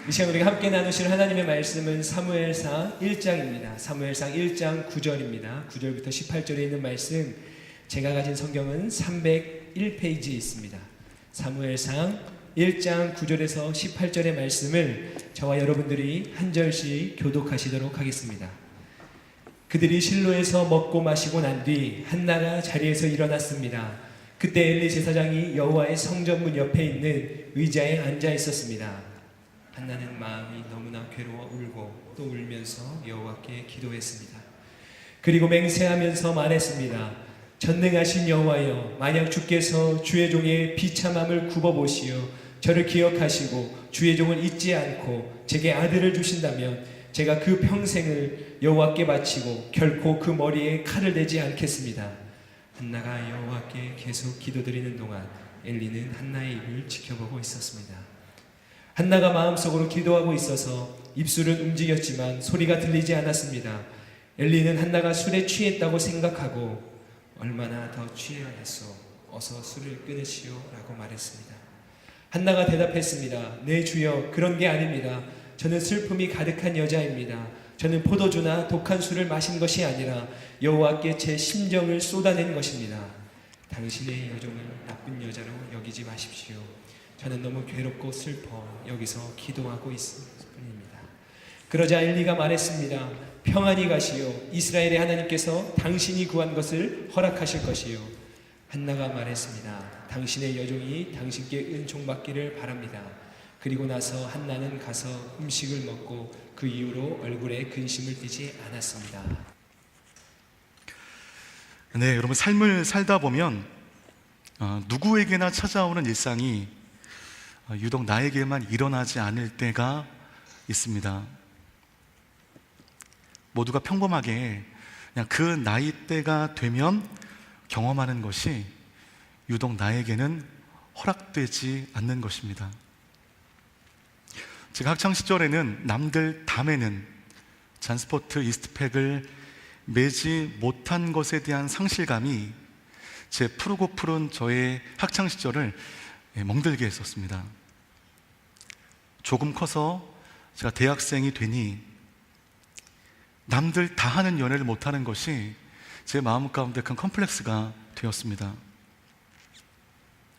이 시간 우리가 함께 나누실 하나님의 말씀은 사무엘상 1장입니다. 사무엘상 1장 9절입니다. 9절부터 18절에 있는 말씀, 제가 가진 성경은 301페이지에 있습니다. 사무엘상 1장 9절에서 18절의 말씀을 저와 여러분들이 한 절씩 교독하시도록 하겠습니다. 그들이 실로에서 먹고 마시고 난 뒤 한나가 자리에서 일어났습니다. 그때 엘리 제사장이 여호와의 성전문 옆에 있는 의자에 앉아 있었습니다. 한나는 마음이 너무나 괴로워 울고 또 울면서 여호와께 기도했습니다. 그리고 맹세하면서 말했습니다. 전능하신 여호와여, 만약 주께서 주의 종의 비참함을 굽어보시어 저를 기억하시고 주의 종을 잊지 않고 제게 아들을 주신다면 제가 그 평생을 여호와께 바치고 결코 그 머리에 칼을 대지 않겠습니다. 한나가 여호와께 계속 기도드리는 동안 엘리는 한나의 입을 지켜보고 있었습니다. 한나가 마음속으로 기도하고 있어서 입술은 움직였지만 소리가 들리지 않았습니다. 엘리는 한나가 술에 취했다고 생각하고 얼마나 더 취해야겠소, 어서 술을 끊으시오 라고 말했습니다. 한나가 대답했습니다. 네 주여, 그런 게 아닙니다. 저는 슬픔이 가득한 여자입니다. 저는 포도주나 독한 술을 마신 것이 아니라 여호와께 제 심정을 쏟아낸 것입니다. 당신의 여종을 나쁜 여자로 여기지 마십시오. 저는 너무 괴롭고 슬퍼 여기서 기도하고 있을 뿐입니다. 그러자 엘리가 말했습니다. 평안히 가시오. 이스라엘의 하나님께서 당신이 구한 것을 허락하실 것이요. 한나가 말했습니다. 당신의 여종이 당신께 은총 받기를 바랍니다. 그리고 나서 한나는 가서 음식을 먹고 그 이후로 얼굴에 근심을 띠지 않았습니다. 네, 여러분, 삶을 살다 보면 누구에게나 찾아오는 일상이 유독 나에게만 일어나지 않을 때가 있습니다. 모두가 평범하게 그냥 그 나이대가 되면 경험하는 것이 유독 나에게는 허락되지 않는 것입니다. 제가 학창시절에는 남들 다 매는 잔스포트 이스트팩을 매지 못한 것에 대한 상실감이 제 푸르고 푸른 저의 학창시절을 멍들게 했었습니다. 조금 커서 제가 대학생이 되니 남들 다 하는 연애를 못하는 것이 제 마음 가운데 큰 컴플렉스가 되었습니다.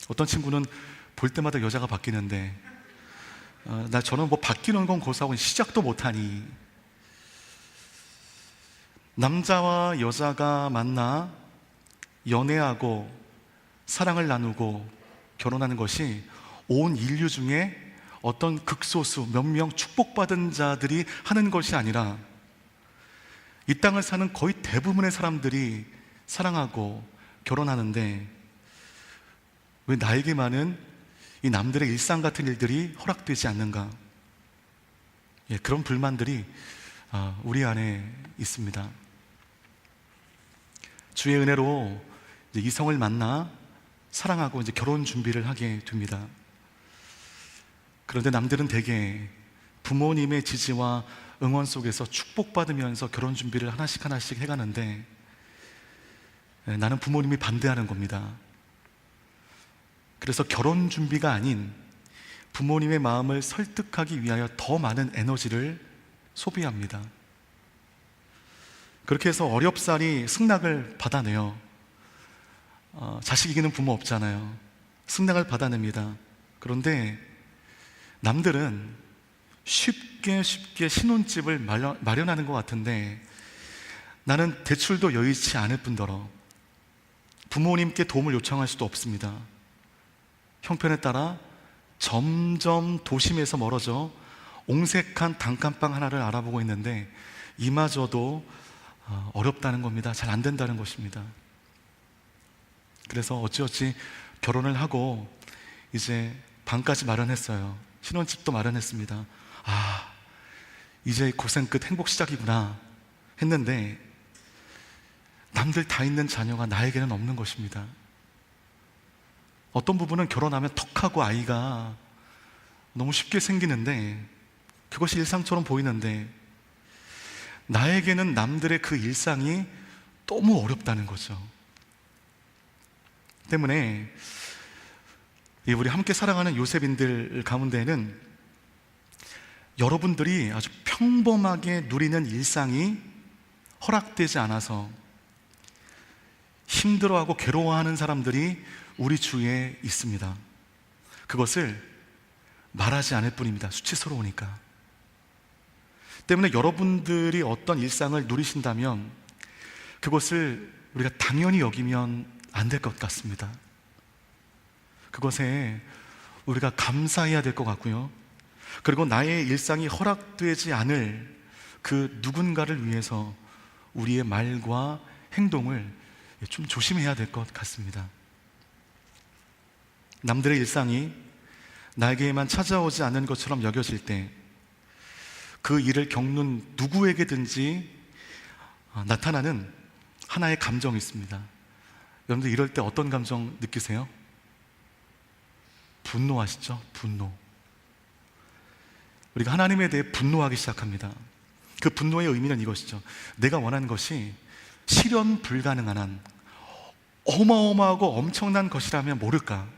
어떤 친구는 볼 때마다 여자가 바뀌는데 저는 뭐 바뀌는 건 고사하고 시작도 못하니, 남자와 여자가 만나 연애하고 사랑을 나누고 결혼하는 것이 온 인류 중에 어떤 극소수 몇 명 축복받은 자들이 하는 것이 아니라 이 땅을 사는 거의 대부분의 사람들이 사랑하고 결혼하는데 왜 나에게만은 이 남들의 일상 같은 일들이 허락되지 않는가? 그런 불만들이 우리 안에 있습니다. 주의 은혜로 이제 이성을 만나 사랑하고 이제 결혼 준비를 하게 됩니다. 그런데 남들은 대개 부모님의 지지와 응원 속에서 축복받으면서 결혼 준비를 하나씩 해가는데 나는 부모님이 반대하는 겁니다. 그래서 결혼 준비가 아닌 부모님의 마음을 설득하기 위하여 더 많은 에너지를 소비합니다. 그렇게 해서 어렵사리 승낙을 받아내요. 자식 이기는 부모 없잖아요. 승낙을 받아냅니다. 그런데 남들은 쉽게 신혼집을 마련하는 것 같은데 나는 대출도 여의치 않을 뿐더러 부모님께 도움을 요청할 수도 없습니다. 형편에 따라 점점 도심에서 멀어져 옹색한 단칸방 하나를 알아보고 있는데 이마저도 어렵다는 겁니다. 잘 안 된다는 것입니다. 그래서 어찌어찌 결혼을 하고 이제 방까지 마련했어요. 신혼집도 마련했습니다. 이제 고생 끝 행복 시작이구나 했는데 남들 다 있는 자녀가 나에게는 없는 것입니다. 어떤 부분은 결혼하면 턱하고 아이가 너무 쉽게 생기는데 그것이 일상처럼 보이는데 나에게는 남들의 그 일상이 너무 어렵다는 거죠. 때문에 우리 함께 살아가는 요셉인들 가운데는 여러분들이 아주 평범하게 누리는 일상이 허락되지 않아서 힘들어하고 괴로워하는 사람들이 우리 주위에 있습니다. 그것을 말하지 않을 뿐입니다. 수치스러우니까. 때문에 여러분들이 어떤 일상을 누리신다면 그것을 우리가 당연히 여기면 안 될 것 같습니다. 그것에 우리가 감사해야 될 것 같고요. 그리고 나의 일상이 허락되지 않을 그 누군가를 위해서 우리의 말과 행동을 좀 조심해야 될 것 같습니다. 남들의 일상이 나에게만 찾아오지 않는 것처럼 여겨질 때 그 일을 겪는 누구에게든지 나타나는 하나의 감정이 있습니다. 여러분들 이럴 때 어떤 감정 느끼세요? 분노하시죠? 분노. 우리가 하나님에 대해 분노하기 시작합니다. 그 분노의 의미는 이것이죠. 내가 원하는 것이 실현 불가능한 한 어마어마하고 엄청난 것이라면 모를까?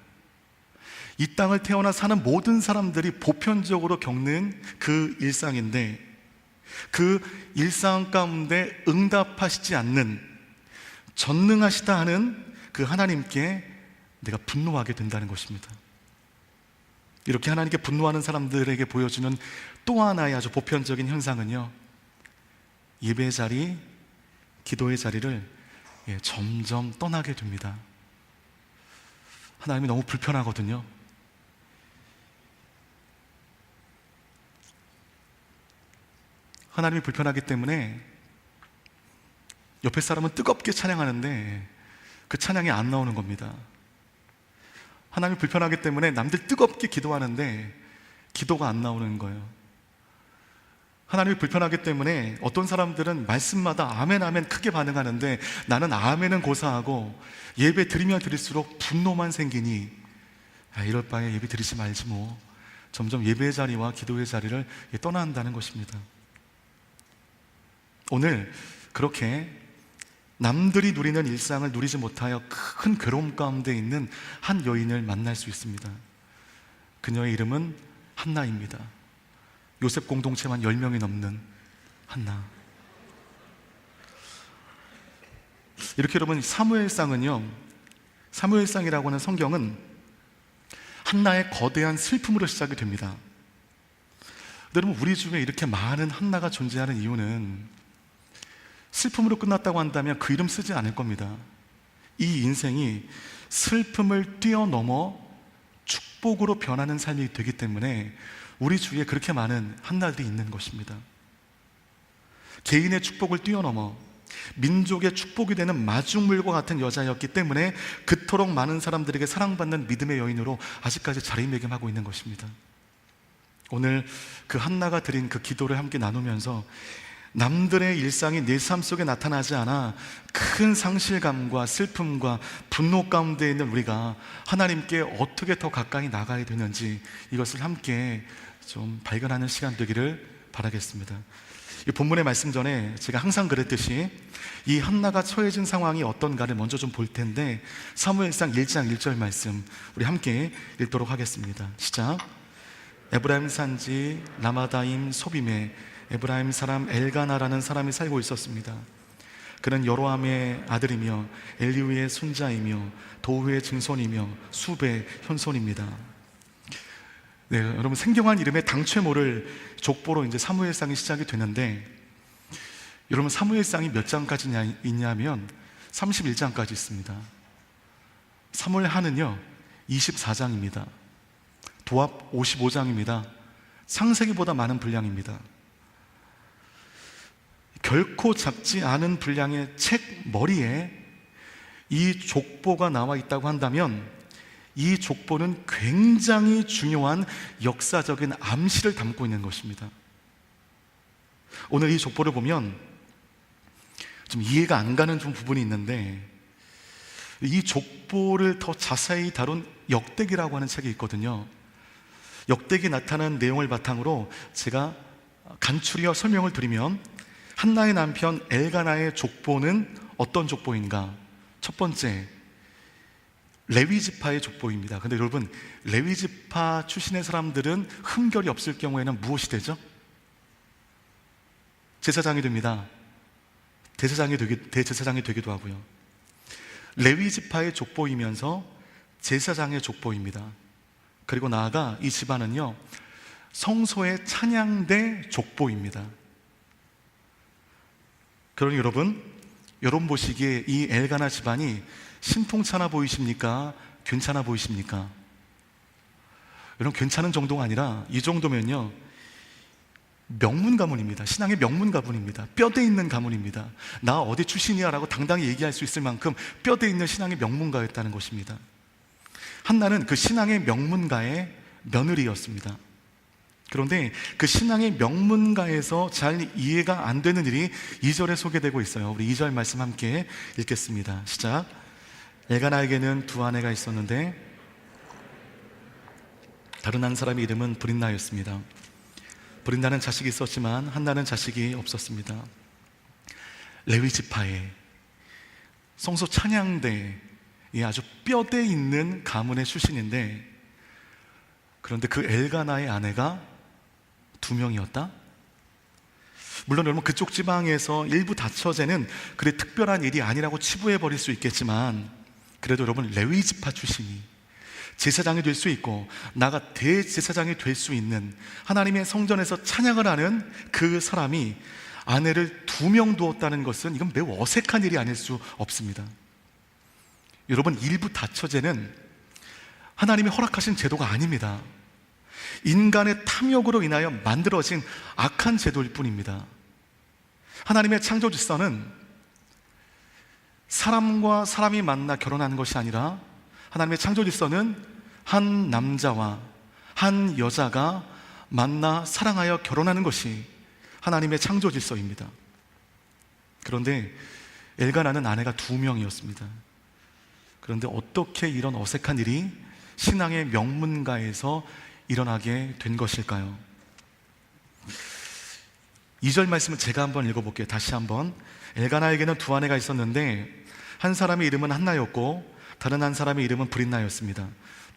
이 땅을 태어나 사는 모든 사람들이 보편적으로 겪는 그 일상인데 그 일상 가운데 응답하시지 않는 전능하시다 하는 그 하나님께 내가 분노하게 된다는 것입니다. 이렇게 하나님께 분노하는 사람들에게 보여주는 또 하나의 아주 보편적인 현상은요, 예배의 자리, 기도의 자리를 점점 떠나게 됩니다. 하나님이 너무 불편하거든요. 하나님이 불편하기 때문에 옆에 사람은 뜨겁게 찬양하는데 그 찬양이 안 나오는 겁니다. 하나님이 불편하기 때문에 남들 뜨겁게 기도하는데 기도가 안 나오는 거예요. 하나님이 불편하기 때문에 어떤 사람들은 말씀마다 아멘 아멘 크게 반응하는데 나는 아멘은 고사하고 예배 드리면 드릴수록 분노만 생기니 이럴 바에 예배 드리지 말지 뭐. 점점 예배의 자리와 기도의 자리를 떠난다는 것입니다. 오늘 그렇게 남들이 누리는 일상을 누리지 못하여 큰 괴로움 가운데 있는 한 여인을 만날 수 있습니다. 그녀의 이름은 한나입니다. 요셉 공동체만 10명이 넘는 한나. 이렇게 여러분, 사무엘상은요, 사무엘상이라고 하는 성경은 한나의 거대한 슬픔으로 시작이 됩니다. 여러분, 우리 주위에 이렇게 많은 한나가 존재하는 이유는 슬픔으로 끝났다고 한다면 그 이름 쓰지 않을 겁니다. 이 인생이 슬픔을 뛰어넘어 축복으로 변하는 삶이 되기 때문에 우리 주위에 그렇게 많은 한나들이 있는 것입니다. 개인의 축복을 뛰어넘어 민족의 축복이 되는 마중물과 같은 여자였기 때문에 그토록 많은 사람들에게 사랑받는 믿음의 여인으로 아직까지 자리매김하고 있는 것입니다. 오늘 그 한나가 드린 그 기도를 함께 나누면서 남들의 일상이 내 삶 속에 나타나지 않아 큰 상실감과 슬픔과 분노 가운데 있는 우리가 하나님께 어떻게 더 가까이 나가야 되는지 이것을 함께 좀 발견하는 시간 되기를 바라겠습니다. 이 본문의 말씀 전에 제가 항상 그랬듯이 이 한나가 처해진 상황이 어떤가를 먼저 좀 볼 텐데 사무엘상 1장 1절 말씀 우리 함께 읽도록 하겠습니다. 시작. 에브라임 산지 라마다임 소빔에 에브라임 사람 엘가나라는 사람이 살고 있었습니다. 그는 여로함의 아들이며 엘리우의 손자이며 도후의 증손이며 수베의 현손입니다. 네, 여러분, 생경한 이름의 당최 모를 족보로 이제 사무엘상이 시작이 되는데, 여러분, 사무엘상이 몇 장까지 있냐면 31장까지 있습니다. 사무엘하는요 24장입니다. 도합 55장입니다. 창세기보다 많은 분량입니다. 결코 작지 않은 분량의 책 머리에 이 족보가 나와 있다고 한다면 이 족보는 굉장히 중요한 역사적인 암시를 담고 있는 것입니다. 오늘 이 족보를 보면 좀 이해가 안 가는 좀 부분이 있는데, 이 족보를 더 자세히 다룬 역대기라고 하는 책이 있거든요. 역대기에 나타난 내용을 바탕으로 제가 간추려 설명을 드리면, 한나의 남편 엘가나의 족보는 어떤 족보인가? 첫 번째, 레위 지파의 족보입니다. 근데 여러분, 레위 지파 출신의 사람들은 흠결이 없을 경우에는 무엇이 되죠? 제사장이 됩니다. 대제사장이 되기도 하고요. 레위 지파의 족보이면서 제사장의 족보입니다. 그리고 나아가 이 집안은요, 성소의 찬양대 족보입니다. 그러니 여러분 보시기에 이 엘가나 집안이 신통찮아 보이십니까? 괜찮아 보이십니까? 여러분, 괜찮은 정도가 아니라 이 정도면요, 명문 가문입니다. 신앙의 명문 가문입니다. 뼈대 있는 가문입니다. 나 어디 출신이야 라고 당당히 얘기할 수 있을 만큼 뼈대 있는 신앙의 명문가였다는 것입니다. 한나는 그 신앙의 명문가의 며느리였습니다. 그런데 그 신앙의 명문가에서 잘 이해가 안 되는 일이 2절에 소개되고 있어요. 우리 2절 말씀 함께 읽겠습니다. 시작. 엘가나에게는 두 아내가 있었는데 다른 한 사람의 이름은 브린나였습니다. 브린나는 자식이 있었지만 한나는 자식이 없었습니다. 레위 지파의 성소 찬양대의 아주 뼈대 있는 가문의 출신인데, 그런데 그 엘가나의 아내가 2명이었다? 물론 여러분, 그쪽 지방에서 일부 다처제는 그래 특별한 일이 아니라고 치부해 버릴 수 있겠지만, 그래도 여러분, 레위 지파 출신이 제사장이 될 수 있고 나가 대제사장이 될 수 있는, 하나님의 성전에서 찬양을 하는 그 사람이 아내를 2명 두었다는 것은 이건 매우 어색한 일이 아닐 수 없습니다. 여러분, 일부 다처제는 하나님이 허락하신 제도가 아닙니다. 인간의 탐욕으로 인하여 만들어진 악한 제도일 뿐입니다. 하나님의 창조 질서는 사람과 사람이 만나 결혼하는 것이 아니라, 하나님의 창조 질서는 한 남자와 한 여자가 만나 사랑하여 결혼하는 것이 하나님의 창조 질서입니다. 그런데 엘가나는 아내가 2명이었습니다. 그런데 어떻게 이런 어색한 일이 신앙의 명문가에서 일어나게 된 것일까요? 2절 말씀을 제가 한번 읽어볼게요. 다시 한번. 엘가나에게는 두 아내가 있었는데 한 사람의 이름은 한나였고 다른 한 사람의 이름은 브린나였습니다.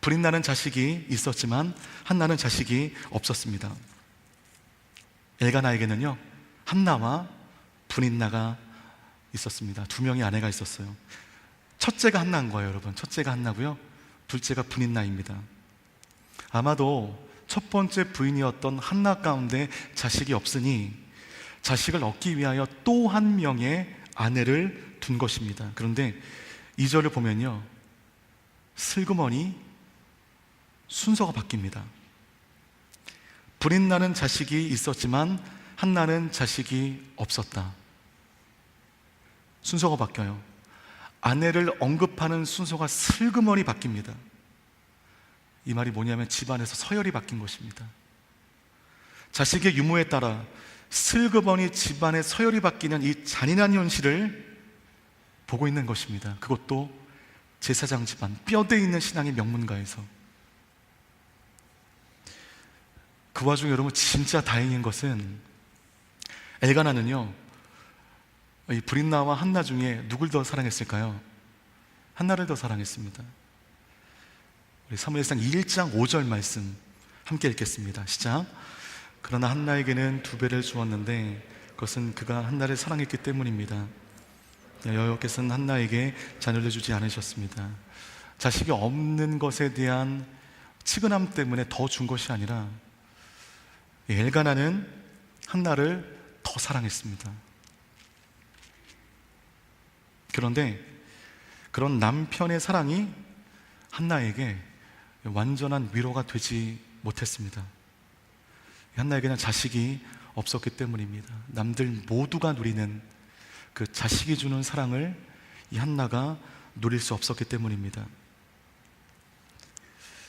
브린나는 자식이 있었지만 한나는 자식이 없었습니다. 엘가나에게는요, 한나와 브린나가 있었습니다. 2명의 아내가 있었어요. 첫째가 한나인 거예요, 여러분. 첫째가 한나고요, 둘째가 브린나입니다. 아마도 첫 번째 부인이었던 한나 가운데 자식이 없으니 자식을 얻기 위하여 또 한 명의 아내를 둔 것입니다. 그런데 2절을 보면요, 슬그머니 순서가 바뀝니다. 브린나는 자식이 있었지만 한나는 자식이 없었다. 순서가 바뀌어요. 아내를 언급하는 순서가 슬그머니 바뀝니다. 이 말이 뭐냐면 집안에서 서열이 바뀐 것입니다. 자식의 유무에 따라 슬그머니 집안의 서열이 바뀌는 이 잔인한 현실을 보고 있는 것입니다. 그것도 제사장 집안, 뼈대 있는 신앙의 명문가에서. 그 와중에 여러분, 진짜 다행인 것은 엘가나는요, 이 브린나와 한나 중에 누굴 더 사랑했을까요? 한나를 더 사랑했습니다. 우리 사무엘상 1장 5절 말씀 함께 읽겠습니다. 시작. 그러나 한나에게는 2배를 주었는데 그것은 그가 한나를 사랑했기 때문입니다. 여호와께서는 한나에게 자녀를 주지 않으셨습니다. 자식이 없는 것에 대한 치근함 때문에 더 준 것이 아니라 엘가나는 한나를 더 사랑했습니다. 그런데 그런 남편의 사랑이 한나에게 완전한 위로가 되지 못했습니다. 한나에게는 자식이 없었기 때문입니다. 남들 모두가 누리는 그 자식이 주는 사랑을 이 한나가 누릴 수 없었기 때문입니다.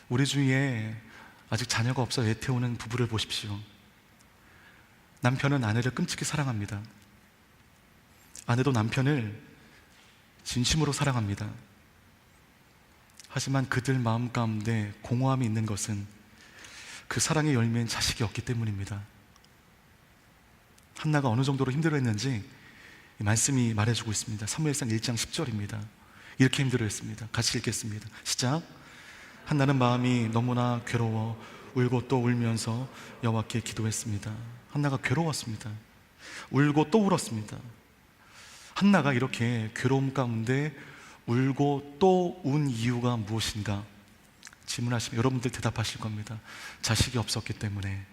우리 주위에 아직 자녀가 없어 애태우는 부부를 보십시오. 남편은 아내를 끔찍히 사랑합니다. 아내도 남편을 진심으로 사랑합니다. 하지만 그들 마음 가운데 공허함이 있는 것은 그 사랑의 열매인 자식이 없기 때문입니다. 한나가 어느 정도로 힘들어했는지 이 말씀이 말해주고 있습니다. 사무엘상 1장 10절입니다. 이렇게 힘들어했습니다. 같이 읽겠습니다. 시작. 한나는 마음이 너무나 괴로워 울고 또 울면서 여호와께 기도했습니다. 한나가 괴로웠습니다. 울고 또 울었습니다. 한나가 이렇게 괴로움 가운데 울고 또 운 이유가 무엇인가 질문하시면 여러분들 대답하실 겁니다. 자식이 없었기 때문에.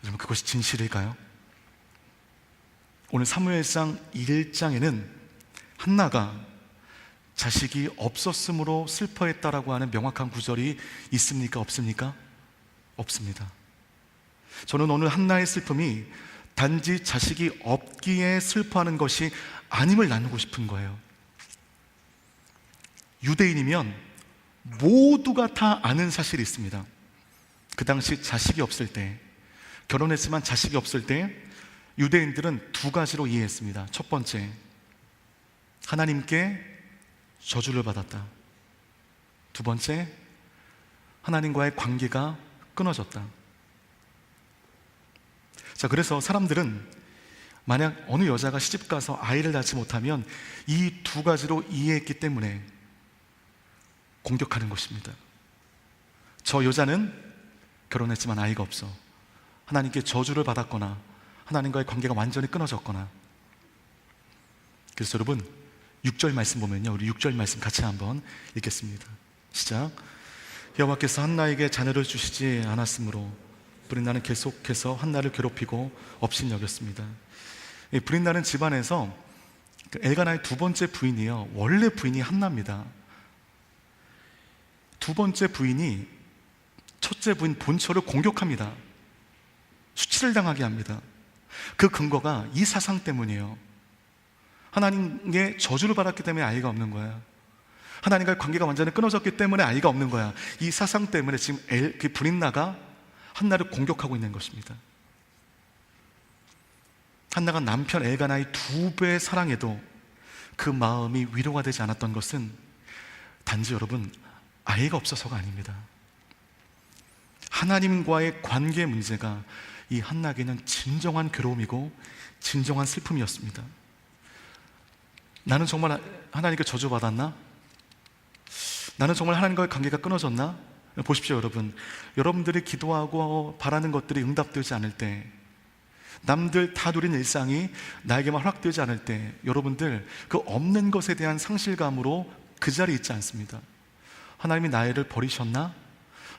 여러분, 그것이 진실일까요? 오늘 사무엘상 1장에는 한나가 자식이 없었으므로 슬퍼했다라고 하는 명확한 구절이 있습니까? 없습니까? 없습니다. 저는 오늘 한나의 슬픔이 단지 자식이 없기에 슬퍼하는 것이 아님을 나누고 싶은 거예요. 유대인이면 모두가 다 아는 사실이 있습니다. 그 당시 자식이 없을 때, 결혼했지만 자식이 없을 때 유대인들은 두 가지로 이해했습니다. 첫 번째, 하나님께 저주를 받았다. 두 번째, 하나님과의 관계가 끊어졌다. 자, 그래서 사람들은 만약 어느 여자가 시집가서 아이를 낳지 못하면 이 두 가지로 이해했기 때문에 공격하는 것입니다. 저 여자는 결혼했지만 아이가 없어. 하나님께 저주를 받았거나 하나님과의 관계가 완전히 끊어졌거나. 그래서 여러분 6절 말씀 보면요, 우리 6절 말씀 같이 한번 읽겠습니다. 시작. 여호와께서 한나에게 자녀를 주시지 않았으므로 브린나는 계속해서 한나를 괴롭히고 업신여겼습니다. 브린나는 집안에서 엘가나의 두 번째 부인이요, 원래 부인이 한나입니다. 두 번째 부인이 첫째 부인 본처를 공격합니다. 수치를 당하게 합니다. 그 근거가 이 사상 때문이에요. 하나님께 저주를 받았기 때문에 아이가 없는 거야. 하나님과의 관계가 완전히 끊어졌기 때문에 아이가 없는 거야. 이 사상 때문에 지금 그 브린나가 한나를 공격하고 있는 것입니다. 한나가 남편 엘가나의 2배 사랑해도 그 마음이 위로가 되지 않았던 것은 단지 여러분 아이가 없어서가 아닙니다. 하나님과의 관계 문제가 이 한나에게는 진정한 괴로움이고 진정한 슬픔이었습니다. 나는 정말 하나님께 저주받았나? 나는 정말 하나님과의 관계가 끊어졌나? 보십시오 여러분, 여러분들이 기도하고 바라는 것들이 응답되지 않을 때, 남들 다 누린 일상이 나에게만 허락되지 않을 때, 여러분들 그 없는 것에 대한 상실감으로 그 자리에 있지 않습니다. 하나님이 나를 버리셨나?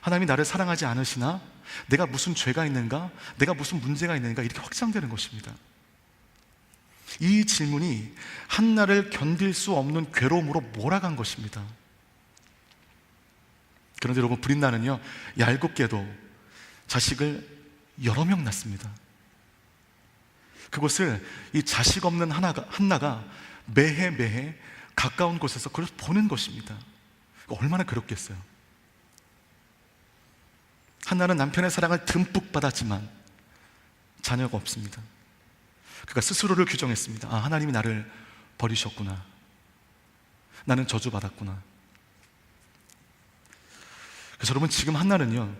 하나님이 나를 사랑하지 않으시나? 내가 무슨 죄가 있는가? 내가 무슨 문제가 있는가? 이렇게 확장되는 것입니다. 이 질문이 한나를 견딜 수 없는 괴로움으로 몰아간 것입니다. 그런데 여러분, 브린나는요 얄궂게도 자식을 여러 명 낳습니다. 그것을 이 자식 없는 한나가 매해 가까운 곳에서 그걸 보는 것입니다. 얼마나 괴롭겠어요. 한나는 남편의 사랑을 듬뿍 받았지만 자녀가 없습니다. 그가 스스로를 규정했습니다. 아, 하나님이 나를 버리셨구나. 나는 저주받았구나. 그래서 여러분, 지금 한나는요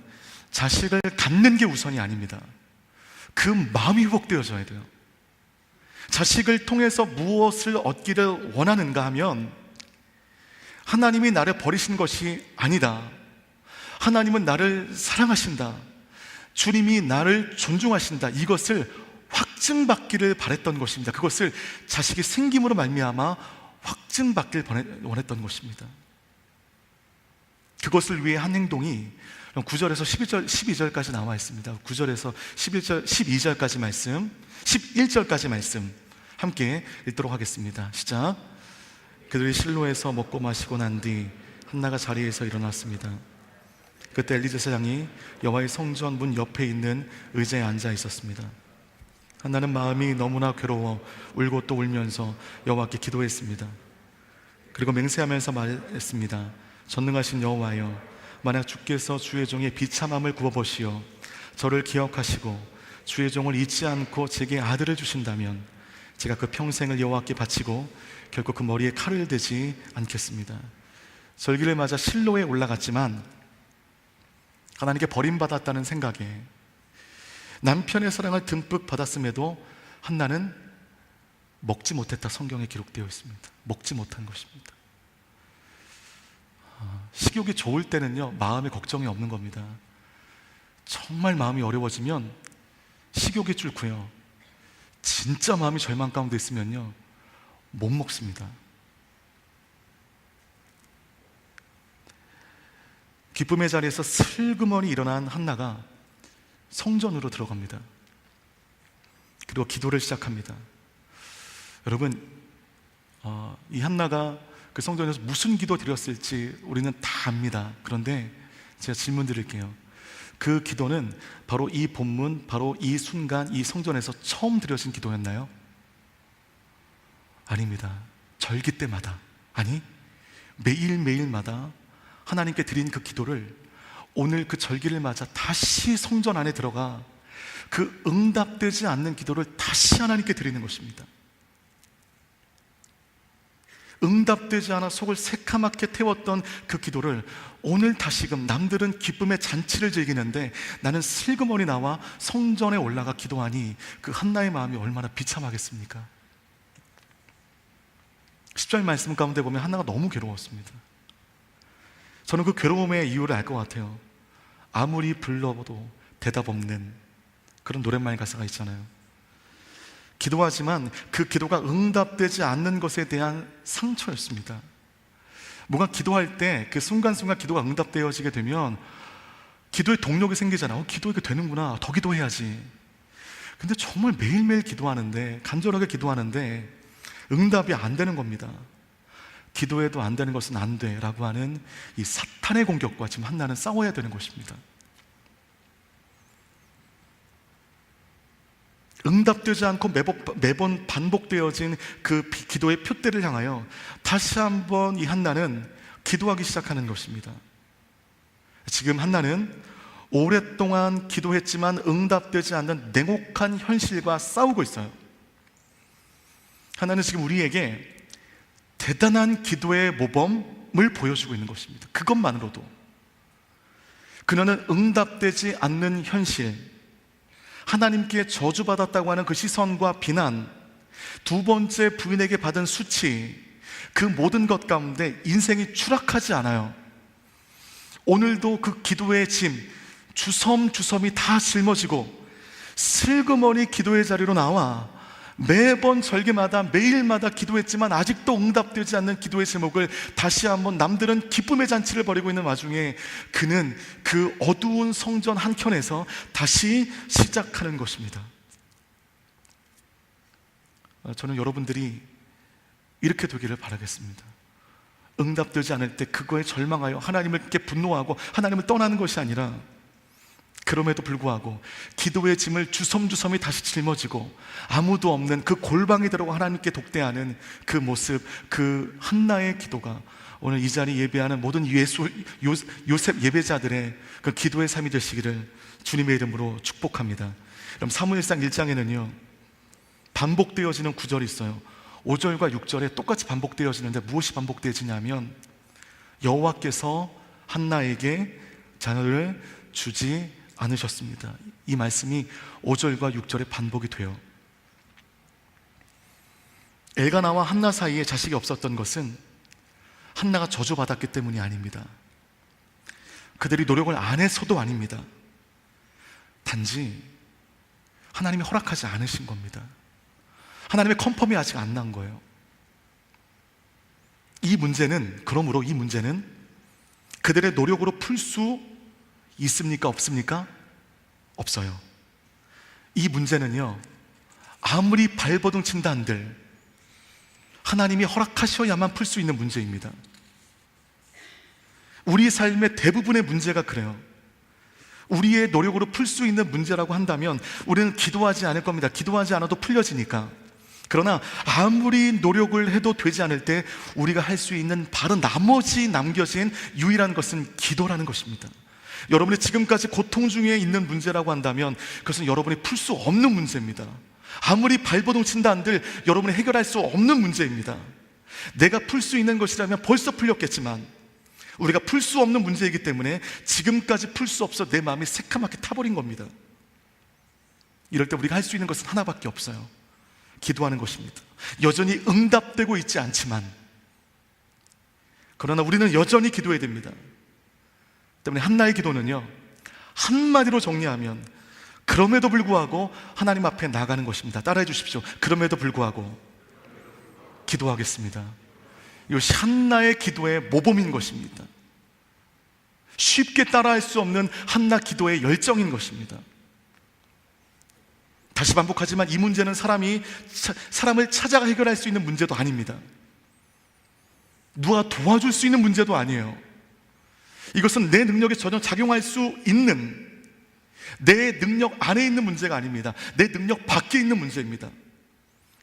자식을 갖는 게 우선이 아닙니다. 그 마음이 회복되어져야 돼요. 자식을 통해서 무엇을 얻기를 원하는가 하면, 하나님이 나를 버리신 것이 아니다. 하나님은 나를 사랑하신다. 주님이 나를 존중하신다. 이것을 확증받기를 바랬던 것입니다. 그것을 자식이 생김으로 말미암아 확증받길 원했던 것입니다. 그것을 위해 한 행동이 9절에서 12절까지 나와 있습니다. 9절에서 12절까지 말씀, 11절까지 말씀 함께 읽도록 하겠습니다. 시작. 그들이 실로에서 먹고 마시고 난 뒤 한나가 자리에서 일어났습니다. 그때 엘리 제사장이 여호와의 성전 문 옆에 있는 의자에 앉아 있었습니다. 한나는 마음이 너무나 괴로워 울고 또 울면서 여호와께 기도했습니다. 그리고 맹세하면서 말했습니다. 전능하신 여호와여, 만약 주께서 주의 종의 비참함을 구워보시어 저를 기억하시고 주의 종을 잊지 않고 제게 아들을 주신다면 제가 그 평생을 여호와께 바치고 결코 그 머리에 칼을 대지 않겠습니다. 절기를 맞아 실로에 올라갔지만 하나님께 버림받았다는 생각에, 남편의 사랑을 듬뿍 받았음에도 한나는 먹지 못했다 성경에 기록되어 있습니다. 먹지 못한 것입니다. 식욕이 좋을 때는요, 마음에 걱정이 없는 겁니다. 정말 마음이 어려워지면 식욕이 줄고요, 진짜 마음이 절망 가운데 있으면요, 못 먹습니다. 기쁨의 자리에서 슬그머니 일어난 한나가 성전으로 들어갑니다. 그리고 기도를 시작합니다. 여러분, 이 한나가 그 성전에서 무슨 기도 드렸을지 우리는 다 압니다. 그런데 제가 질문 드릴게요. 그 기도는 바로 이 본문, 바로 이 순간 이 성전에서 처음 드려진 기도였나요? 아닙니다. 절기 때마다, 아니 매일매일마다 하나님께 드린 그 기도를 오늘 그 절기를 맞아 다시 성전 안에 들어가 그 응답되지 않는 기도를 다시 하나님께 드리는 것입니다. 응답되지 않아 속을 새카맣게 태웠던 그 기도를 오늘 다시금, 남들은 기쁨의 잔치를 즐기는데 나는 슬그머니 나와 성전에 올라가 기도하니 그 한나의 마음이 얼마나 비참하겠습니까? 10절 말씀 가운데 보면 한나가 너무 괴로웠습니다. 저는 그 괴로움의 이유를 알 것 같아요. 아무리 불러도 대답 없는 그런 노랫말 가사가 있잖아요. 기도하지만 그 기도가 응답되지 않는 것에 대한 상처였습니다. 뭔가 기도할 때 그 순간순간 기도가 응답되어지게 되면 기도에 동력이 생기잖아요. 기도하게 되는구나, 더 기도해야지. 근데 정말 매일매일 기도하는데, 간절하게 기도하는데 응답이 안 되는 겁니다. 기도해도 안 되는 것은 안 돼 라고 하는 이 사탄의 공격과 지금 한나는 싸워야 되는 것입니다. 응답되지 않고 매번 반복되어진 그 기도의 표대를 향하여 다시 한번 이 한나는 기도하기 시작하는 것입니다. 지금 한나는 오랫동안 기도했지만 응답되지 않는 냉혹한 현실과 싸우고 있어요. 하나는 지금 우리에게 대단한 기도의 모범을 보여주고 있는 것입니다. 그것만으로도 그녀는 응답되지 않는 현실, 하나님께 저주받았다고 하는 그 시선과 비난, 두 번째 부인에게 받은 수치, 그 모든 것 가운데 인생이 추락하지 않아요. 오늘도 그 기도의 짐, 주섬주섬이 다 짊어지고 슬그머니 기도의 자리로 나와 매번 절기마다 매일마다 기도했지만 아직도 응답되지 않는 기도의 제목을 다시 한번, 남들은 기쁨의 잔치를 벌이고 있는 와중에 그는 그 어두운 성전 한켠에서 다시 시작하는 것입니다. 저는 여러분들이 이렇게 되기를 바라겠습니다. 응답되지 않을 때 그거에 절망하여 하나님께 분노하고 하나님을 떠나는 것이 아니라, 그럼에도 불구하고 기도의 짐을 주섬주섬이 다시 짊어지고 아무도 없는 그 골방에 들어가 하나님께 독대하는 그 모습, 그 한나의 기도가 오늘 이 자리 예배하는 모든 요셉 예배자들의 그 기도의 삶이 되시기를 주님의 이름으로 축복합니다. 그럼 사무엘상 1장에는요 반복되어지는 구절이 있어요. 5절과 6절에 똑같이 반복되어지는데 무엇이 반복되어지냐면, 여호와께서 한나에게 자녀를 주지 않으셨습니다. 이 말씀이 5절과 6절에 반복이 돼요. 엘가나와 한나 사이에 자식이 없었던 것은 한나가 저주받았기 때문이 아닙니다. 그들이 노력을 안 해서도 아닙니다. 단지 하나님이 허락하지 않으신 겁니다. 하나님의 컨펌이 아직 안 난 거예요. 그러므로 이 문제는 그들의 노력으로 풀 수 있습니까? 없습니까? 없어요. 이 문제는요, 아무리 발버둥 친다 한들 하나님이 허락하셔야만 풀 수 있는 문제입니다. 우리 삶의 대부분의 문제가 그래요. 우리의 노력으로 풀 수 있는 문제라고 한다면 우리는 기도하지 않을 겁니다. 기도하지 않아도 풀려지니까. 그러나 아무리 노력을 해도 되지 않을 때 우리가 할 수 있는 바로 나머지 남겨진 유일한 것은 기도라는 것입니다. 여러분이 지금까지 고통 중에 있는 문제라고 한다면 그것은 여러분이 풀 수 없는 문제입니다. 아무리 발버둥 친다 한들 여러분이 해결할 수 없는 문제입니다. 내가 풀 수 있는 것이라면 벌써 풀렸겠지만 우리가 풀 수 없는 문제이기 때문에 지금까지 풀 수 없어 내 마음이 새카맣게 타버린 겁니다. 이럴 때 우리가 할 수 있는 것은 하나밖에 없어요. 기도하는 것입니다. 여전히 응답되고 있지 않지만 그러나 우리는 여전히 기도해야 됩니다. 때문에 한나의 기도는요, 한마디로 정리하면 그럼에도 불구하고 하나님 앞에 나가는 것입니다. 따라해 주십시오. 그럼에도 불구하고 기도하겠습니다. 이것이 한나의 기도의 모범인 것입니다. 쉽게 따라할 수 없는 한나 기도의 열정인 것입니다. 다시 반복하지만 이 문제는 사람을 찾아가 해결할 수 있는 문제도 아닙니다. 누가 도와줄 수 있는 문제도 아니에요. 이것은 내 능력에 전혀 작용할 수 있는, 내 능력 안에 있는 문제가 아닙니다. 내 능력 밖에 있는 문제입니다.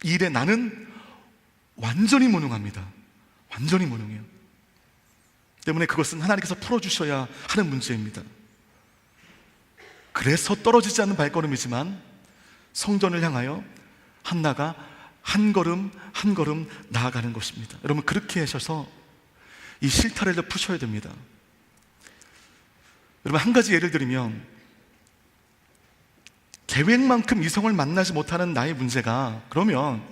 이 일에 나는 완전히 무능합니다. 완전히 무능해요. 때문에 그것은 하나님께서 풀어주셔야 하는 문제입니다. 그래서 떨어지지 않는 발걸음이지만 성전을 향하여 한나가 한 걸음 한 걸음 나아가는 것입니다. 여러분, 그렇게 하셔서 이 실타래를 푸셔야 됩니다. 여러분, 한 가지 예를 들면, 계획만큼 이성을 만나지 못하는 나의 문제가, 그러면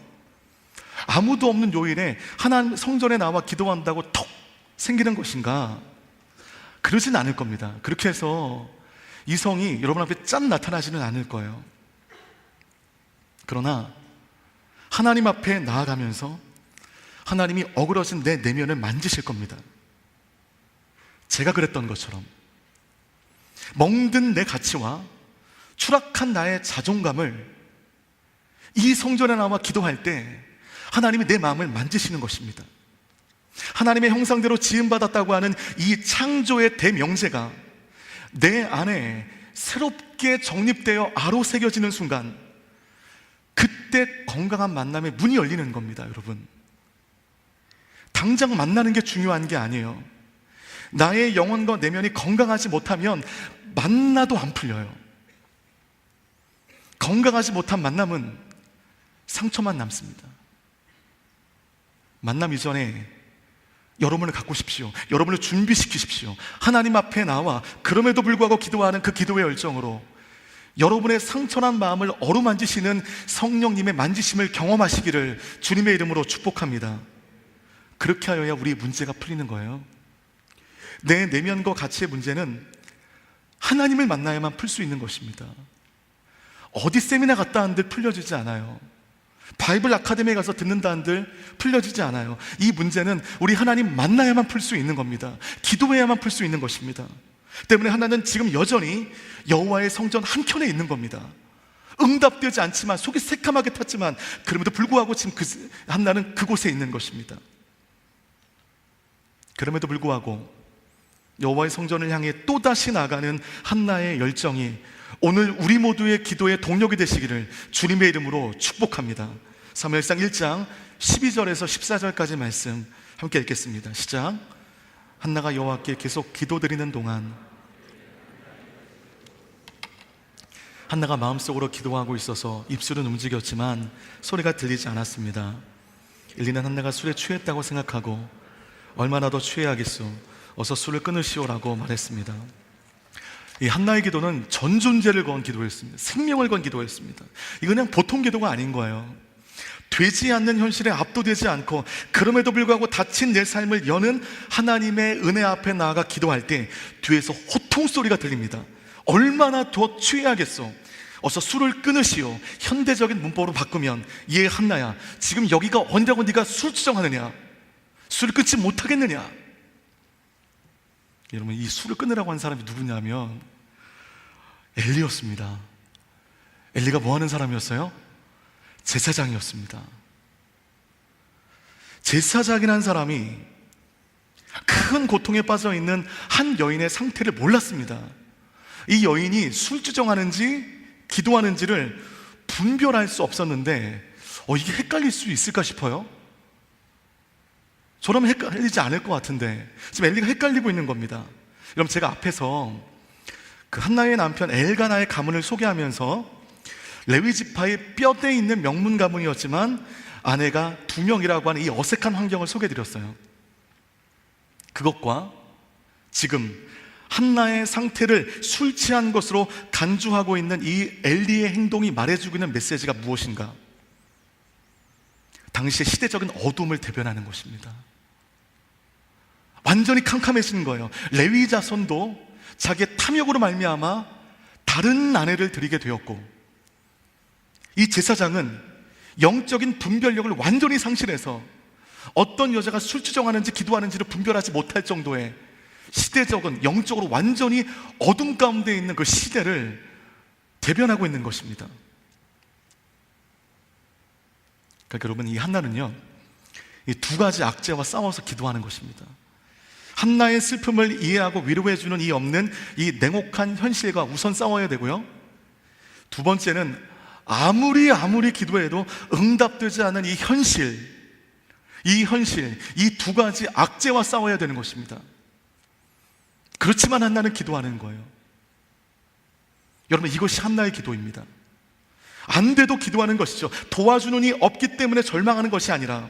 아무도 없는 요일에 하나님 성전에 나와 기도한다고 톡 생기는 것인가? 그러진 않을 겁니다. 그렇게 해서 이성이 여러분 앞에 짠 나타나지는 않을 거예요. 그러나 하나님 앞에 나아가면서 하나님이 어그러진 내 내면을 만지실 겁니다. 제가 그랬던 것처럼 멍든 내 가치와 추락한 나의 자존감을 이 성전에 나와 기도할 때 하나님이 내 마음을 만지시는 것입니다. 하나님의 형상대로 지음받았다고 하는 이 창조의 대명제가 내 안에 새롭게 정립되어 아로 새겨지는 순간, 그때 건강한 만남의 문이 열리는 겁니다. 여러분, 당장 만나는 게 중요한 게 아니에요. 나의 영혼과 내면이 건강하지 못하면 만나도 안 풀려요. 건강하지 못한 만남은 상처만 남습니다. 만남 이전에 여러분을 가꾸십시오. 여러분을 준비시키십시오. 하나님 앞에 나와 그럼에도 불구하고 기도하는 그 기도의 열정으로 여러분의 상처난 마음을 어루만지시는 성령님의 만지심을 경험하시기를 주님의 이름으로 축복합니다. 그렇게 하여야 우리 문제가 풀리는 거예요. 내 내면과 가치의 문제는 하나님을 만나야만 풀 수 있는 것입니다. 어디 세미나 갔다 한들 풀려지지 않아요. 바이블 아카데미에 가서 듣는다 한들 풀려지지 않아요. 이 문제는 우리 하나님 만나야만 풀 수 있는 겁니다. 기도해야만 풀 수 있는 것입니다. 때문에 하나는 지금 여전히 여호와의 성전 한켠에 있는 겁니다. 응답되지 않지만, 속이 새카맣게 탔지만, 그럼에도 불구하고 지금 한나는 그곳에 있는 것입니다. 그럼에도 불구하고 여호와의 성전을 향해 또다시 나가는 한나의 열정이 오늘 우리 모두의 기도의 동력이 되시기를 주님의 이름으로 축복합니다. 사무엘상 1장 12절에서 14절까지 말씀 함께 읽겠습니다. 시작. 한나가 여호와께 계속 기도드리는 동안 한나가 마음속으로 기도하고 있어서 입술은 움직였지만 소리가 들리지 않았습니다. 엘리는 한나가 술에 취했다고 생각하고 얼마나 더 취해야겠소, 어서 술을 끊으시오라고 말했습니다. 이 한나의 기도는 전 존재를 건 기도였습니다. 생명을 건 기도였습니다. 이건 그냥 보통 기도가 아닌 거예요. 되지 않는 현실에 압도되지 않고 그럼에도 불구하고 닫힌 내 삶을 여는 하나님의 은혜 앞에 나아가 기도할 때 뒤에서 호통 소리가 들립니다. 얼마나 더 취해야겠어, 어서 술을 끊으시오. 현대적인 문법으로 바꾸면, 예 한나야, 지금 여기가 언제라고 네가 술 주정하느냐, 술을 끊지 못하겠느냐. 여러분, 이 술을 끊으라고 한 사람이 누구냐면 엘리였습니다. 엘리가 뭐 하는 사람이었어요? 제사장이었습니다. 제사장이라는 사람이 큰 고통에 빠져 있는 한 여인의 상태를 몰랐습니다. 이 여인이 술 주정하는지 기도하는지를 분별할 수 없었는데, 이게 헷갈릴 수 있을까 싶어요. 저라면 헷갈리지 않을 것 같은데 지금 엘리가 헷갈리고 있는 겁니다. 여러분, 제가 앞에서 그 한나의 남편 엘가나의 가문을 소개하면서 레위 지파의 뼈대에 있는 명문 가문이었지만 아내가 2명이라고 하는 이 어색한 환경을 소개해드렸어요. 그것과 지금 한나의 상태를 술 취한 것으로 간주하고 있는 이 엘리의 행동이 말해주고 있는 메시지가 무엇인가? 당시의 시대적인 어둠을 대변하는 것입니다. 완전히 캄캄해지는 거예요. 레위 자손도 자기의 탐욕으로 말미암아 다른 아내를 드리게 되었고, 이 제사장은 영적인 분별력을 완전히 상실해서 어떤 여자가 술주정하는지 기도하는지를 분별하지 못할 정도의 시대적인, 영적으로 완전히 어둠 가운데 있는 그 시대를 대변하고 있는 것입니다. 그러니까 여러분, 이 한나는요, 이 두 가지 악재와 싸워서 기도하는 것입니다. 한나의 슬픔을 이해하고 위로해주는 이 없는 이 냉혹한 현실과 우선 싸워야 되고요, 두 번째는 아무리 기도해도 응답되지 않은 이 현실, 이 두 가지 악재와 싸워야 되는 것입니다. 그렇지만 한나는 기도하는 거예요. 여러분, 이것이 한나의 기도입니다. 안 돼도 기도하는 것이죠. 도와주는 이 없기 때문에 절망하는 것이 아니라,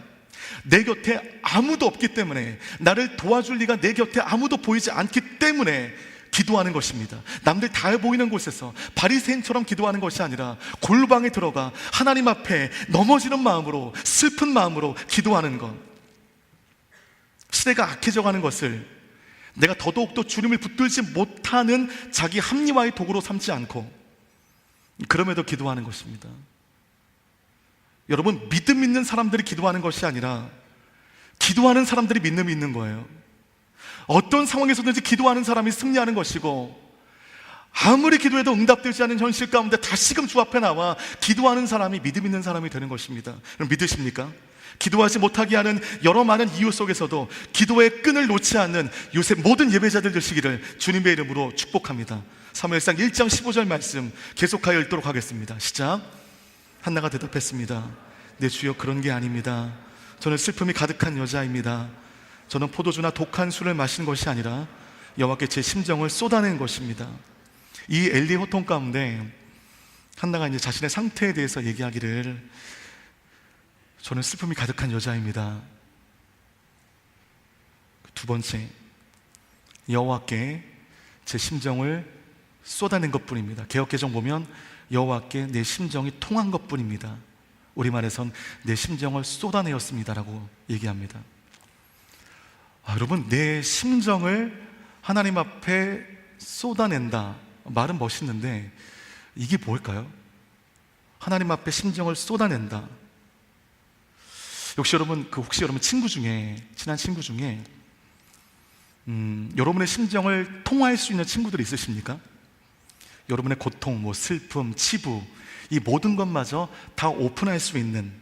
내 곁에 아무도 없기 때문에, 나를 도와줄 리가 내 곁에 아무도 보이지 않기 때문에 기도하는 것입니다. 남들 다 보이는 곳에서 바리새인처럼 기도하는 것이 아니라 골방에 들어가 하나님 앞에 넘어지는 마음으로, 슬픈 마음으로 기도하는 것. 시대가 악해져가는 것을 내가 더더욱더 주님을 붙들지 못하는 자기 합리화의 도구로 삼지 않고 그럼에도 기도하는 것입니다. 여러분, 믿음 있는 사람들이 기도하는 것이 아니라 기도하는 사람들이 믿음이 있는 거예요. 어떤 상황에서든지 기도하는 사람이 승리하는 것이고, 아무리 기도해도 응답되지 않은 현실 가운데 다시금 주 앞에 나와 기도하는 사람이 믿음 있는 사람이 되는 것입니다. 그럼 믿으십니까? 기도하지 못하게 하는 여러 많은 이유 속에서도 기도의 끈을 놓지 않는 요새 모든 예배자들 되시기를 주님의 이름으로 축복합니다. 사무엘상 1장 15절 말씀 계속하여 읽도록 하겠습니다. 시작. 한나가 대답했습니다. 네 주여, 그런 게 아닙니다. 저는 슬픔이 가득한 여자입니다. 저는 포도주나 독한 술을 마신 것이 아니라 여호와께 제 심정을 쏟아낸 것입니다. 이 엘리 호통 가운데 한나가 이제 자신의 상태에 대해서 얘기하기를, 저는 슬픔이 가득한 여자입니다. 두 번째, 여호와께 제 심정을 쏟아낸 것뿐입니다. 개역개정 보면 여호와께 내 심정이 통한 것뿐입니다. 우리말에선 내 심정을 쏟아내었습니다라고 얘기합니다. 여러분, 내 심정을 하나님 앞에 쏟아낸다, 말은 멋있는데 이게 뭘까요? 하나님 앞에 심정을 쏟아낸다. 혹시 여러분 친구 중에, 친한 친구 중에 여러분의 심정을 통화할 수 있는 친구들이 있으십니까? 여러분의 고통, 슬픔, 치부, 이 모든 것마저 다 오픈할 수 있는,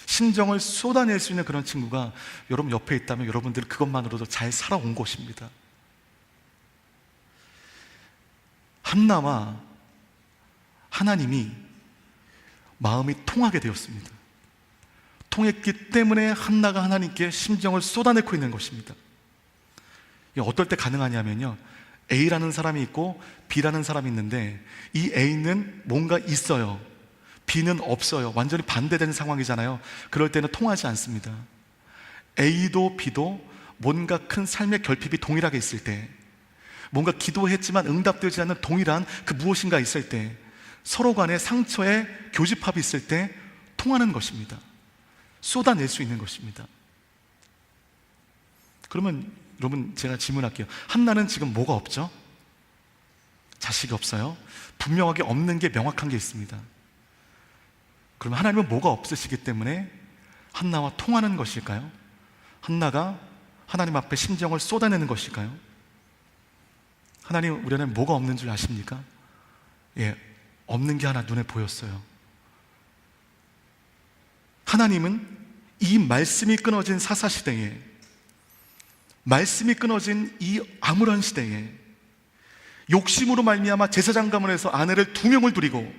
심정을 쏟아낼 수 있는 그런 친구가 여러분 옆에 있다면 여러분들 그것만으로도 잘 살아온 것입니다. 한나와 하나님이 마음이 통하게 되었습니다. 통했기 때문에 한나가 하나님께 심정을 쏟아내고 있는 것입니다. 어떨 때 가능하냐면요, A라는 사람이 있고 B라는 사람이 있는데, 이 A는 뭔가 있어요, B는 없어요. 완전히 반대되는 상황이잖아요. 그럴 때는 통하지 않습니다. A도 B도 뭔가 큰 삶의 결핍이 동일하게 있을 때, 뭔가 기도했지만 응답되지 않는 동일한 그 무엇인가 있을 때, 서로 간에 상처에 교집합이 있을 때 통하는 것입니다. 쏟아낼 수 있는 것입니다. 그러면 여러분, 제가 질문할게요. 한나는 지금 뭐가 없죠? 자식이 없어요? 분명하게 없는 게, 명확한 게 있습니다. 그러면 하나님은 뭐가 없으시기 때문에 한나와 통하는 것일까요? 한나가 하나님 앞에 심정을 쏟아내는 것일까요? 하나님, 우리 안에 뭐가 없는 줄 아십니까? 없는 게 하나 눈에 보였어요. 하나님은 이 말씀이 끊어진 사사시대에, 말씀이 끊어진 이 암울한 시대에 욕심으로 말미암아 제사장 가문에서 아내를 2명을 두리고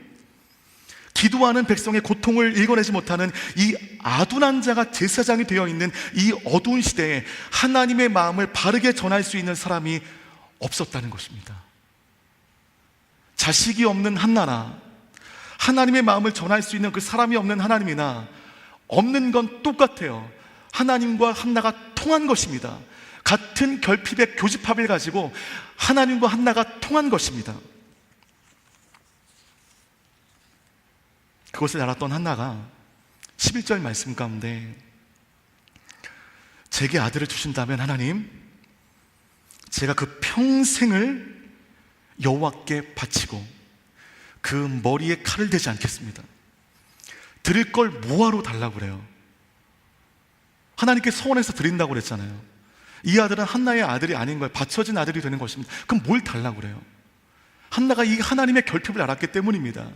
기도하는 백성의 고통을 읽어내지 못하는 이 아둔한 자가 제사장이 되어 있는 이 어두운 시대에 하나님의 마음을 바르게 전할 수 있는 사람이 없었다는 것입니다. 자식이 없는 한나나 하나님의 마음을 전할 수 있는 그 사람이 없는 하나님이나 없는 건 똑같아요. 하나님과 한나가 통한 것입니다. 같은 결핍의 교집합을 가지고 하나님과 한나가 통한 것입니다. 그것을 알았던 한나가 11절 말씀 가운데, 제게 아들을 주신다면 하나님, 제가 그 평생을 여호와께 바치고 그 머리에 칼을 대지 않겠습니다. 드릴 걸 뭐하러 달라고 그래요? 하나님께 소원해서 드린다고 그랬잖아요. 이 아들은 한나의 아들이 아닌 거예요. 바쳐진 아들이 되는 것입니다. 그럼 뭘 달라고 그래요? 한나가 이 하나님의 결핍을 알았기 때문입니다.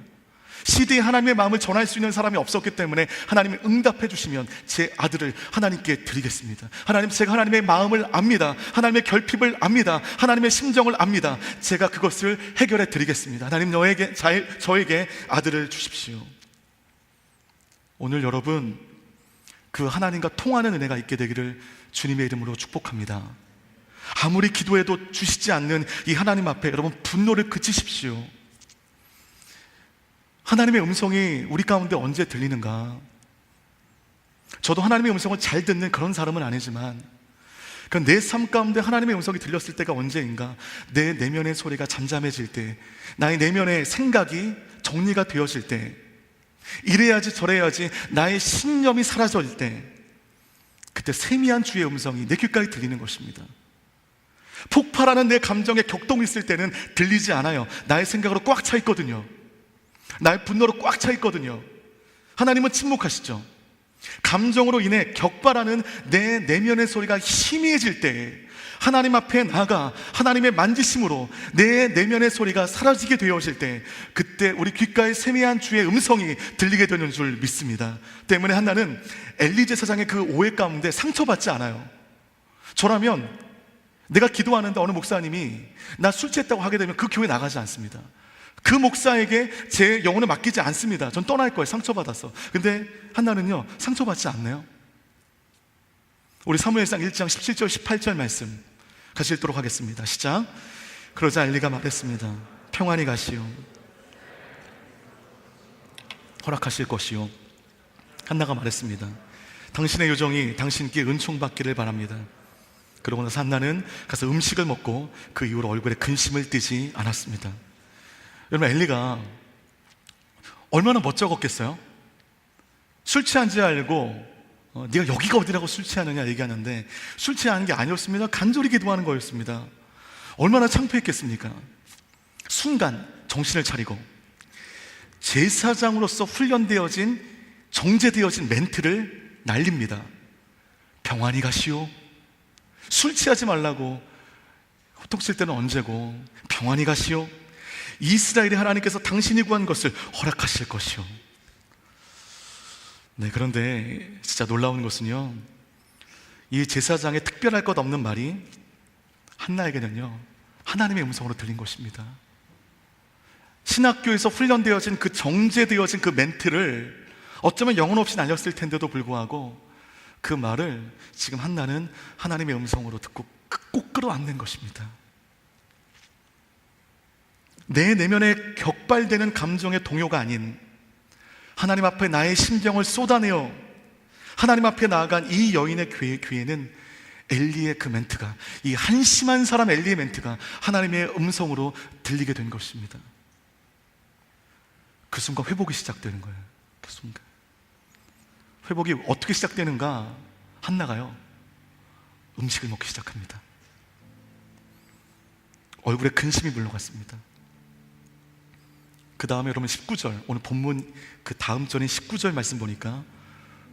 시대에 하나님의 마음을 전할 수 있는 사람이 없었기 때문에 하나님이 응답해 주시면 제 아들을 하나님께 드리겠습니다. 하나님, 제가 하나님의 마음을 압니다. 하나님의 결핍을 압니다. 하나님의 심정을 압니다. 제가 그것을 해결해 드리겠습니다. 하나님, 저에게 아들을 주십시오. 오늘 여러분, 그 하나님과 통하는 은혜가 있게 되기를 주님의 이름으로 축복합니다. 아무리 기도해도 주시지 않는 이 하나님 앞에 여러분 분노를 그치십시오. 하나님의 음성이 우리 가운데 언제 들리는가? 저도 하나님의 음성을 잘 듣는 그런 사람은 아니지만 내 삶 가운데 하나님의 음성이 들렸을 때가 언제인가? 내 내면의 소리가 잠잠해질 때, 나의 내면의 생각이 정리가 되어질 때, 이래야지 저래야지 나의 신념이 사라질 때, 그때 세미한 주의 음성이 내 귓가에 들리는 것입니다. 폭발하는 내 감정에 격동이 있을 때는 들리지 않아요. 나의 생각으로 꽉 차 있거든요. 나의 분노로 꽉 차 있거든요. 하나님은 침묵하시죠. 감정으로 인해 격발하는 내 내면의 소리가 희미해질 때, 하나님 앞에 나가 하나님의 만지심으로 내 내면의 소리가 사라지게 되어질 때, 그때 우리 귓가에 세미한 주의 음성이 들리게 되는 줄 믿습니다. 때문에 한나는 엘리 제사장의 그 오해 가운데 상처받지 않아요. 저라면 내가 기도하는데 어느 목사님이 나 술 취했다고 하게 되면 그 교회 나가지 않습니다. 그 목사에게 제 영혼을 맡기지 않습니다. 전 떠날 거예요. 상처받아서. 근데 한나는요, 상처받지 않네요. 우리 사무엘상 1장 17절 18절 말씀 같이 읽도록 하겠습니다. 시작. 그러자 엘리가 말했습니다. 평안히 가시오. 허락하실 것이요. 한나가 말했습니다. 당신의 요정이 당신께 은총받기를 바랍니다. 그러고 나서 한나는 가서 음식을 먹고 그 이후로 얼굴에 근심을 띠지 않았습니다. 여러분, 엘리가 얼마나 멋쩍었겠어요? 술 취한 줄 알고 네가 여기가 어디라고 술 취하느냐 얘기하는데, 술 취하는 게 아니었습니다. 간절히 기도하는 거였습니다. 얼마나 창피했겠습니까? 순간 정신을 차리고 제사장으로서 훈련되어진, 정제되어진 멘트를 날립니다. 평안히 가시오. 술 취하지 말라고 호통칠 때는 언제고, 평안히 가시오. 이스라엘의 하나님께서 당신이 구한 것을 허락하실 것이요. 네, 그런데 진짜 놀라운 것은요, 이 제사장의 특별할 것 없는 말이 한나에게는요, 하나님의 음성으로 들린 것입니다. 신학교에서 훈련되어진 그 정제되어진 그 멘트를 어쩌면 영혼 없이 날렸을 텐데도 불구하고 그 말을 지금 한나는 하나님의 음성으로 듣고 꼭 끌어안는 것입니다. 내 내면에 격발되는 감정의 동요가 아닌, 하나님 앞에 나의 심정을 쏟아내어 하나님 앞에 나아간 이 여인의 귀에는 엘리의 그 멘트가, 이 한심한 사람 엘리의 멘트가 하나님의 음성으로 들리게 된 것입니다. 그 순간 회복이 시작되는 거예요. 그 순간 회복이 어떻게 시작되는가? 한나가요, 음식을 먹기 시작합니다. 얼굴에 근심이 물러갔습니다. 그 다음에 여러분 19절, 오늘 본문 그 다음 절인 19절 말씀 보니까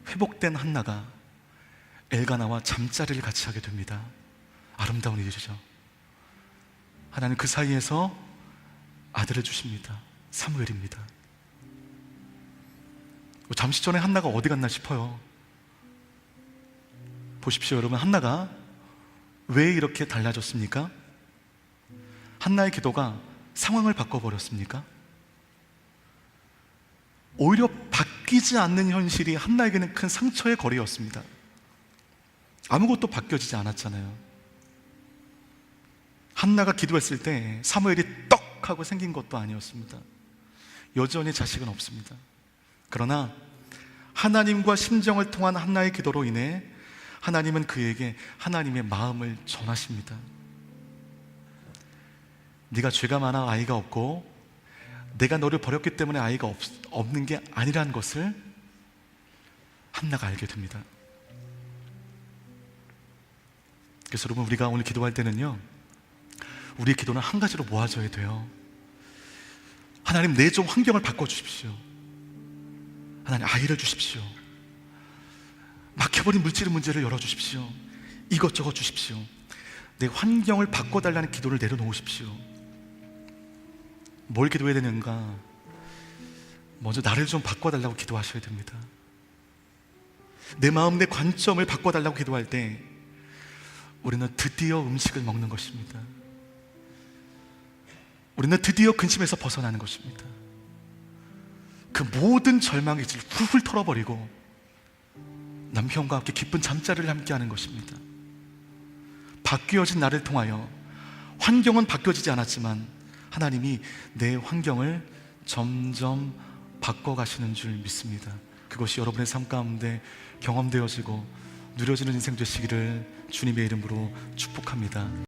회복된 한나가 엘가나와 잠자리를 같이 하게 됩니다. 아름다운 일이죠. 하나님 그 사이에서 아들을 주십니다. 사무엘입니다. 잠시 전에 한나가 어디 갔나 싶어요. 보십시오 여러분, 한나가 왜 이렇게 달라졌습니까? 한나의 기도가 상황을 바꿔버렸습니까? 오히려 바뀌지 않는 현실이 한나에게는 큰 상처의 거리였습니다. 아무것도 바뀌어지지 않았잖아요. 한나가 기도했을 때 사무엘이 떡 하고 생긴 것도 아니었습니다. 여전히 자식은 없습니다. 그러나 하나님과 심정을 통한 한나의 기도로 인해 하나님은 그에게 하나님의 마음을 전하십니다. 네가 죄가 많아 아이가 없고 내가 너를 버렸기 때문에 아이가 없는 게 아니라는 것을 한나가 알게 됩니다. 그래서 여러분, 우리가 오늘 기도할 때는요, 우리의 기도는 한 가지로 모아져야 돼요. 하나님, 내 좀 환경을 바꿔주십시오. 하나님, 아이를 주십시오. 막혀버린 물질의 문제를 열어주십시오. 이것저것 주십시오. 내 환경을 바꿔달라는 기도를 내려놓으십시오. 뭘 기도해야 되는가? 먼저 나를 좀 바꿔달라고 기도하셔야 됩니다. 내 마음, 내 관점을 바꿔달라고 기도할 때 우리는 드디어 음식을 먹는 것입니다. 우리는 드디어 근심에서 벗어나는 것입니다. 그 모든 절망의 질 훌훌 털어버리고 남편과 함께 기쁜 잠자리를 함께 하는 것입니다. 바뀌어진 나를 통하여 환경은 바뀌어지지 않았지만 하나님이 내 환경을 점점 바꿔가시는 줄 믿습니다. 그것이 여러분의 삶 가운데 경험되어지고 누려지는 인생 되시기를 주님의 이름으로 축복합니다.